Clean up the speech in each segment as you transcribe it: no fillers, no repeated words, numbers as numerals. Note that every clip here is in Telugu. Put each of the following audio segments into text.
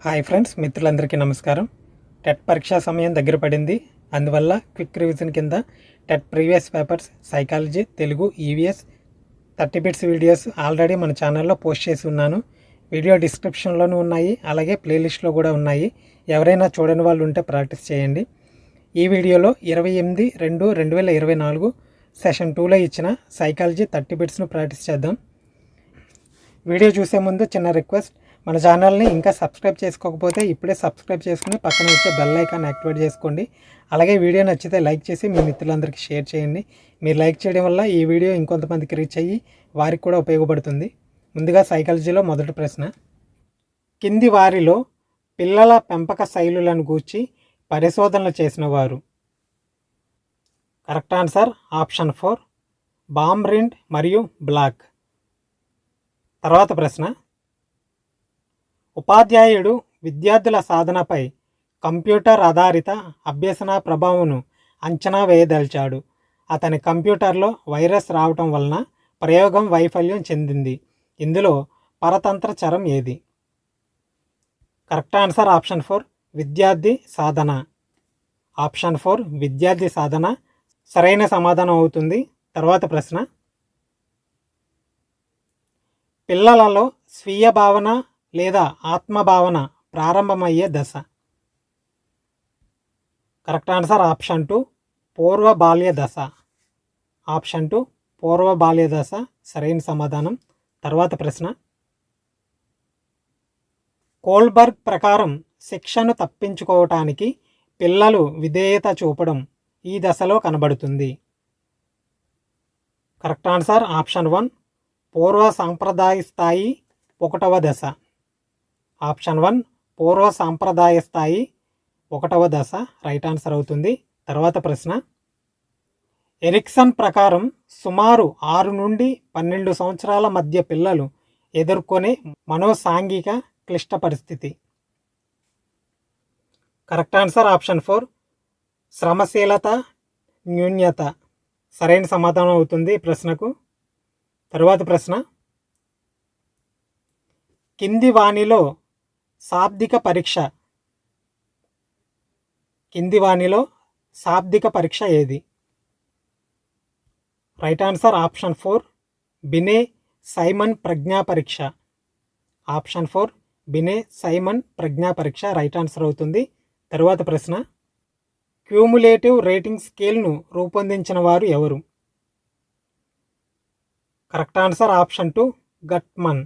హాయ్ ఫ్రెండ్స్, మిత్రులందరికీ నమస్కారం. టెట్ పరీక్షా సమయం దగ్గర పడింది. అందువల్ల క్విక్ రివిజన్ కింద TET previous papers psychology, Telugu, EVS 30 bits videos already మన ఛానల్లో పోస్ట్ చేసి ఉన్నాను. వీడియో డిస్క్రిప్షన్లోనూ ఉన్నాయి, అలాగే ప్లేలిస్ట్లో కూడా ఉన్నాయి. ఎవరైనా చూడని వాళ్ళు ఉంటే ప్రాక్టీస్ చేయండి. ఈ వీడియోలో 28/2/2024 సెషన్ 2లో ఇచ్చిన సైకాలజీ 30 బిట్స్ను ప్రాక్టీస్ చేద్దాం. వీడియో చూసే ముందు చిన్న రిక్వెస్ట్, మన ఛానల్ని ఇంకా సబ్స్క్రైబ్ చేసుకోకపోతే ఇప్పుడే సబ్స్క్రైబ్ చేసుకుని పక్కన వచ్చే బెల్ ఐకాన్ యాక్టివేట్ చేసుకోండి. అలాగే వీడియో నచ్చితే లైక్ చేసి మీ మిత్రులందరికీ షేర్ చేయండి. మీరు లైక్ చేయడం వల్ల ఈ వీడియో ఇంకొంతమందికి రీచ్ అయ్యి వారికి కూడా ఉపయోగపడుతుంది. ముందుగా సైకాలజీలో మొదటి ప్రశ్న, కింది వారిలో పిల్లల పెంపక శైలులను గూర్చి పరిశోధనలు చేసిన వారు? కరెక్ట్ ఆన్సర్ ఆప్షన్ 4 బామ్రిండ్ మరియు బ్లాక్. తర్వాత ప్రశ్న, ఉపాధ్యాయుడు విద్యార్థుల సాధనపై కంప్యూటర్ ఆధారిత అభ్యసన ప్రభావంను అంచనా వేయదలిచాడు. అతని కంప్యూటర్లో వైరస్ రావటం వలన ప్రయోగం వైఫల్యం చెందింది. ఇందులో పరతంత్ర చరం ఏది? కరెక్ట్ ఆన్సర్ ఆప్షన్ 4 విద్యార్థి సాధన. ఆప్షన్ 4 విద్యార్థి సాధన సరైన సమాధానం అవుతుంది. తర్వాత ప్రశ్న, పిల్లలలో స్వీయ భావన లేదా ఆత్మభావన ప్రారంభమయ్యే దశ? కరెక్ట్ ఆన్సర్ ఆప్షన్ 2 పూర్వ బాల్య దశ. ఆప్షన్ 2 పూర్వ బాల్య దశ సరైన సమాధానం. తర్వాత ప్రశ్న, కోల్బర్గ్ ప్రకారం శిక్షను తప్పించుకోవటానికి పిల్లలు విధేయత చూపడం ఈ దశలో కనబడుతుంది. కరెక్ట్ ఆన్సర్ ఆప్షన్ 1 పూర్వ సాంప్రదాయ స్థాయి 1వ దశ. ఆప్షన్ 1 పూర్వ సాంప్రదాయ స్థాయి 1వ దశ రైట్ ఆన్సర్ అవుతుంది. తర్వాత ప్రశ్న, ఎరిక్సన్ ప్రకారం సుమారు 6 నుండి 12 సంవత్సరాల మధ్య పిల్లలు ఎదుర్కొనే మనోసాంఘిక క్లిష్ట పరిస్థితి? కరెక్ట్ ఆన్సర్ ఆప్షన్ 4 శ్రమశీలత న్యూన్యత సరైన సమాధానం అవుతుంది ప్రశ్నకు. తరువాత ప్రశ్న, కింది వాణిలో శాబ్దిక పరీక్ష ఏది? Right answer option 4 Binet Simon ప్రజ్ఞా పరీక్ష. ఆప్షన్ 4 బినే సైమన్ ప్రజ్ఞా పరీక్ష రైట్ ఆన్సర్ అవుతుంది. తరువాత ప్రశ్న, క్యూములేటివ్ రేటింగ్ స్కేల్ను రూపొందించిన వారు ఎవరు? Correct answer option 2 గట్మన్.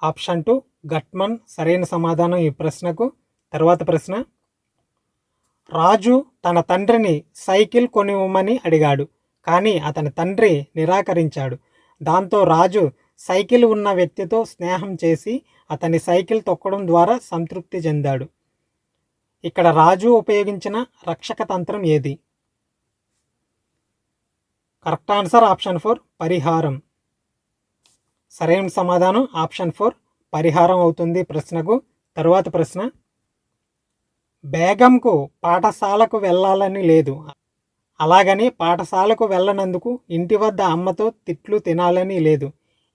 ఆప్షన్ 2 గట్మన్ సరైన సమాధానం ఈ ప్రశ్నకు. తర్వాత ప్రశ్న, రాజు తన తండ్రిని సైకిల్ కొనివ్వమని అడిగాడు, కానీ అతని తండ్రి నిరాకరించాడు. దాంతో రాజు సైకిల్ ఉన్న వ్యక్తితో స్నేహం చేసి అతని సైకిల్ తొక్కడం ద్వారా సంతృప్తి చెందాడు. ఇక్కడ రాజు ఉపయోగించిన రక్షక తంత్రం ఏది? కరెక్ట్ ఆన్సర్ ఆప్షన్ 4 పరిహారం. సరైన సమాధానం ఆప్షన్ 4 పరిహారం అవుతుంది ప్రశ్నకు. తరువాత ప్రశ్న, బేగంకు పాఠశాలకు వెళ్ళాలని లేదు, అలాగని పాఠశాలకు వెళ్ళనందుకు ఇంటి వద్ద అమ్మతో తిట్లు తినాలని లేదు.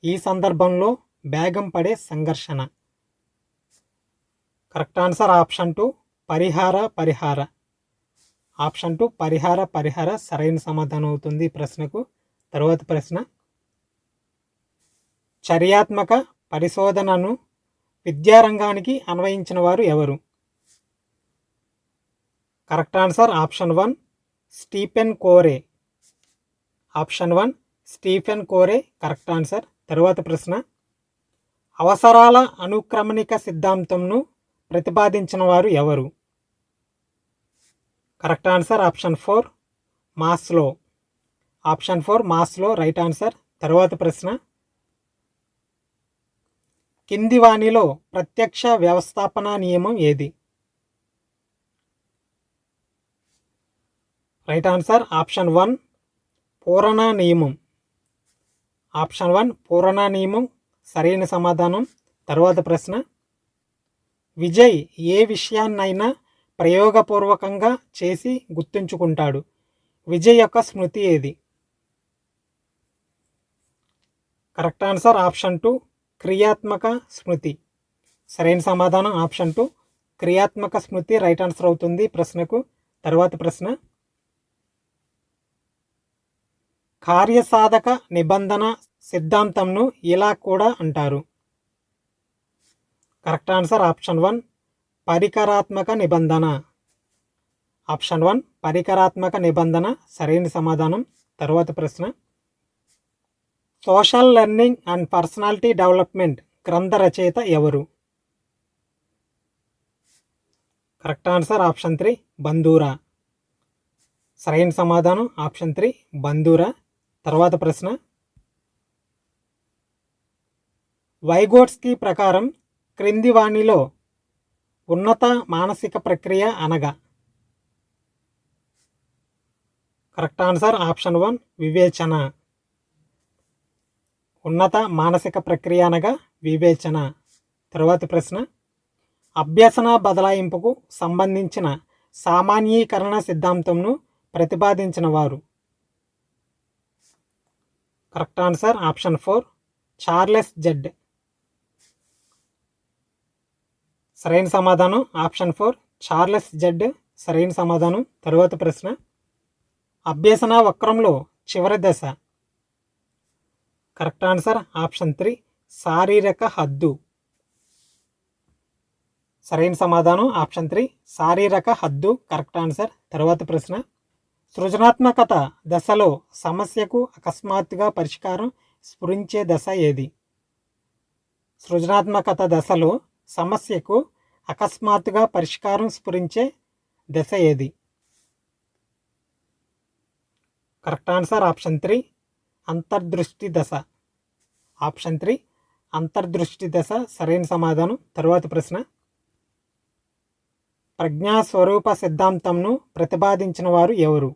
ఈ సందర్భంలో బేగం పడే సంఘర్షణ? కరెక్ట్ ఆన్సర్ ఆప్షన్ 2 పరిహార. ఆప్షన్ 2 పరిహార సరైన సమాధానం అవుతుంది ప్రశ్నకు. తరువాత ప్రశ్న, చర్యాత్మక పరిశోధనను విద్యారంగానికి అన్వయించిన వారు ఎవరు? కరెక్ట్ ఆన్సర్ ఆప్షన్ 1 స్టీఫెన్ కోరే. ఆప్షన్ 1 స్టీఫెన్ కోరే కరెక్ట్ ఆన్సర్. తరువాత ప్రశ్న, అవసరాల అనుక్రమణిక సిద్ధాంతంను ప్రతిపాదించిన వారు ఎవరు? Correct answer option 4 Maslow. Option 4 Maslow right answer. తరువాత ప్రశ్న, కింది వాణిలో ప్రత్యక్ష వ్యవస్థాపన నియమం ఏది? రైట్ ఆన్సర్ ఆప్షన్ 1 పూరణ నియమం. ఆప్షన్ 1 పూరణ నియమం సరైన సమాధానం. తరువాత ప్రశ్న, విజయ్ ఏ విషయాన్నైనా ప్రయోగపూర్వకంగా చేసి గుర్తుంచుకుంటాడు. విజయ్ యొక్క స్మృతి ఏది? కరెక్ట్ ఆన్సర్ ఆప్షన్ 2 క్రియాత్మక స్మృతి. సరైన సమాధానం ఆప్షన్ 2 క్రియాత్మక స్మృతి రైట్ ఆన్సర్ అవుతుంది ప్రశ్నకు. తర్వాత ప్రశ్న, కార్యసాధక నిబంధన సిద్ధాంతంను ఇలా కూడా అంటారు. కరెక్ట్ ఆన్సర్ ఆప్షన్ 1 పరికరాత్మక నిబంధన. ఆప్షన్ 1 పరికరాత్మక నిబంధన సరైన సమాధానం. తర్వాత ప్రశ్న, social learning and personality development గ్రంథ రచయిత ఎవరు? Correct answer option 3 బందూరా. సరైన సమాధానం ఆప్షన్ 3 బందూరా. తర్వాత ప్రశ్న, వైగోట్స్కీ ప్రకారం క్రింది వాణిలో ఉన్నత మానసిక ప్రక్రియ అనగా? కరెక్ట్ ఆన్సర్ ఆప్షన్ 1 వివేచన. ఉన్నత మానసిక ప్రక్రియ అనగా వివేచన. తరువాత ప్రశ్న, అభ్యసన బదలాయింపుకు సంబంధించిన సామాన్యీకరణ సిద్ధాంతంను ప్రతిపాదించిన వారు? Correct answer option 4 Charles Z. సరైన సమాధానం ఆప్షన్ 4 చార్లెస్ జెడ్ సరైన సమాధానం. తరువాత ప్రశ్న, అభ్యసన వక్రంలో చివరి దశ? కరెక్ట్ ఆన్సర్ ఆప్షన్ 3 శారీరక హద్దు. సరైన సమాధానం ఆప్షన్ 3 శారీరక హద్దు కరెక్ట్ ఆన్సర్. తర్వాత ప్రశ్న, సృజనాత్మకత దశలో సమస్యకు అకస్మాత్తుగా పరిష్కారం స్ఫురించే దశ ఏది? సృజనాత్మకత దశలో సమస్యకు అకస్మాత్తుగా పరిష్కారం స్ఫురించే దశ ఏది? కరెక్ట్ ఆన్సర్ ఆప్షన్ 3 అంతర్దృష్టి దశ. ఆప్షన్ 3 అంతర్దృష్టి దశ సరైన సమాధానం. తరువాత ప్రశ్న, ప్రజ్ఞాస్వరూప సిద్ధాంతంను ప్రతిపాదించిన వారు ఎవరు?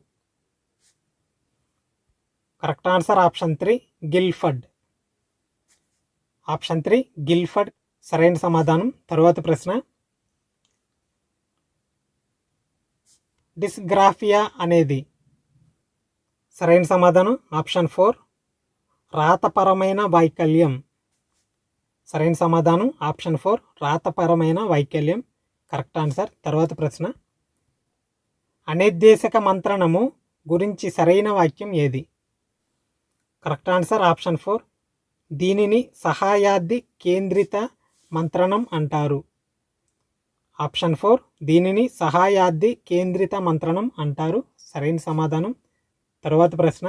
Correct answer option 3 Guilford. Option 3 Guilford సరైన సమాధానం. తరువాత ప్రశ్న, డిస్గ్రాఫియా అనేది? సరైన సమాధానం ఆప్షన్ 4 రాతపరమైన వైకల్యం. సరైన సమాధానం ఆప్షన్ 4 రాతపరమైన వైకల్యం కరెక్ట్ ఆన్సర్. తర్వాత ప్రశ్న, అనిర్దేశక మంత్రణము గురించి సరైన వాక్యం ఏది? కరెక్ట్ ఆన్సర్ ఆప్షన్ 4 దీనిని సహాయార్థి కేంద్రిత మంత్రణం అంటారు. ఆప్షన్ 4 దీనిని సహాయార్థి కేంద్రిత మంత్రణం అంటారు సరైన సమాధానం. తరువాత ప్రశ్న,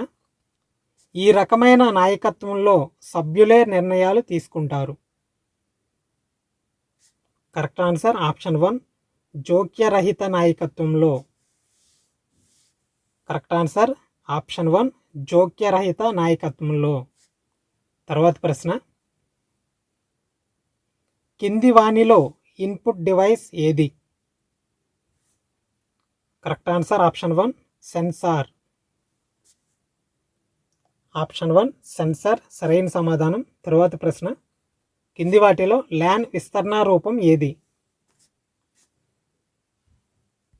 ఈ రకమైన నాయకత్వంలో సభ్యులే నిర్ణయాలు తీసుకుంటారు. కరెక్ట్ ఆన్సర్ ఆప్షన్ 1 జోక్యరహిత నాయకత్వంలో. కరెక్ట్ ఆన్సర్ ఆప్షన్ 1 జోక్యరహిత నాయకత్వంలో. తర్వాత ప్రశ్న, కింది వాణిలో ఇన్పుట్ డివైస్ ఏది? Correct answer option 1 sensor. Option 1 sensor సరైన సమాధానం. తరువాత ప్రశ్న, కింది వాటిలో ల్యాన్ విస్తరణ రూపం ఏది?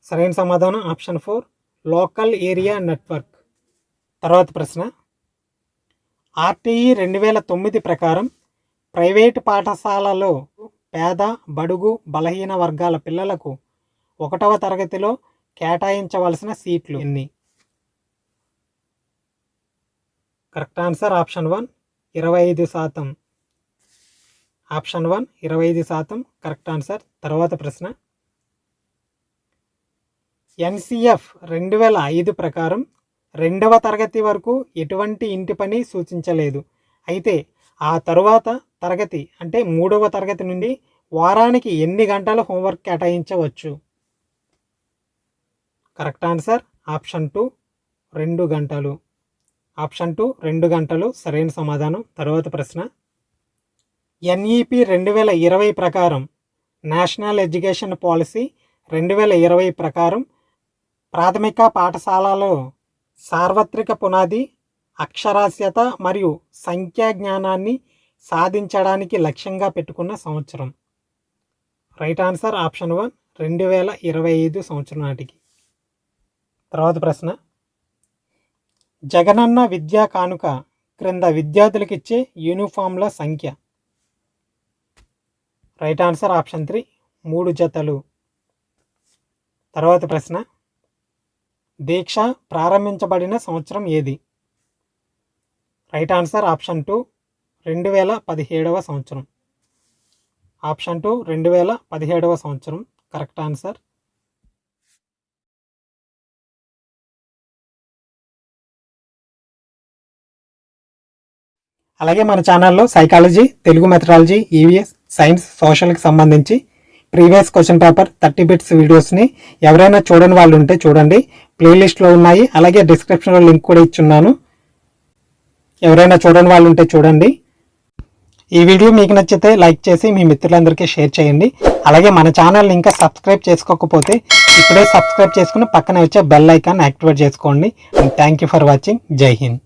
సరైన సమాధానం ఆప్షన్ 4 లోకల్ ఏరియా నెట్వర్క్. తర్వాత ప్రశ్న, ఆర్టీఈ 2009 ప్రకారం ప్రైవేటు పాఠశాలలో పేద బడుగు బలహీన వర్గాల పిల్లలకు 1వ తరగతిలో కేటాయించవలసిన సీట్లు ఎన్ని? Correct answer option 1 25%. Option 1 25% correct answer. తర్వాత ప్రశ్న, ఎన్సిఎఫ్ 2005 ప్రకారం 2వ తరగతి వరకు ఎటువంటి ఇంటి పని సూచించలేదు. అయితే ఆ తరువాత తరగతి అంటే 3వ తరగతి నుండి వారానికి ఎన్ని గంటల హోంవర్క్ కేటాయించవచ్చు? కరెక్ట్ ఆన్సర్ ఆప్షన్ 2 2 గంటలు. ఆప్షన్ 2 2 గంటలు సరైన సమాధానం. తర్వాత ప్రశ్న, ఎన్ఈపి 2020 ప్రకారం నేషనల్ ఎడ్యుకేషన్ పాలసీ 2020 ప్రకారం ప్రాథమిక పాఠశాలలో సార్వత్రిక పునాది అక్షరాస్యత మరియు సంఖ్యా జ్ఞానాన్ని సాధించడానికి లక్ష్యంగా పెట్టుకున్న సంవత్సరం? రైట్ ఆన్సర్ ఆప్షన్ 1 2025 సంవత్సరం నాటికి. తర్వాత ప్రశ్న, జగనన్న విద్యా కానుక క్రింద విద్యార్థులకు ఇచ్చే యూనిఫామ్ల సంఖ్య? రైట్ ఆన్సర్ ఆప్షన్ 3 3 జతలు. తర్వాత ప్రశ్న, దీక్ష ప్రారంభించబడిన సంవత్సరం ఏది? రైట్ ఆన్సర్ ఆప్షన్ 2 2017వ సంవత్సరం. ఆప్షన్ 2 2017వ సంవత్సరం కరెక్ట్ ఆన్సర్. అలాగే మన ఛానల్లో psychology, Telugu methodology, EVS, science, సోషల్కి సంబంధించి ప్రీవియస్ క్వశ్చన్ పేపర్ 30 బిట్స్ వీడియోస్ని ఎవరైనా చూడని వాళ్ళు ఉంటే చూడండి, ప్లేలిస్ట్లో ఉన్నాయి. అలాగే డిస్క్రిప్షన్లో లింక్ కూడా ఇచ్చున్నాను, ఎవరైనా చూడని వాళ్ళు ఉంటే చూడండి. ఈ వీడియో మీకు నచ్చితే లైక్ చేసి మీ మిత్రులందరికీ షేర్ చేయండి. అలాగే మన ఛానల్ని ఇంకా సబ్స్క్రైబ్ చేసుకోకపోతే ఇప్పుడే సబ్స్క్రైబ్ చేసుకుని పక్కనే వచ్చే బెల్ ఐకాన్ యాక్టివేట్ చేసుకోండి. And thank you for watching. జై హింద్.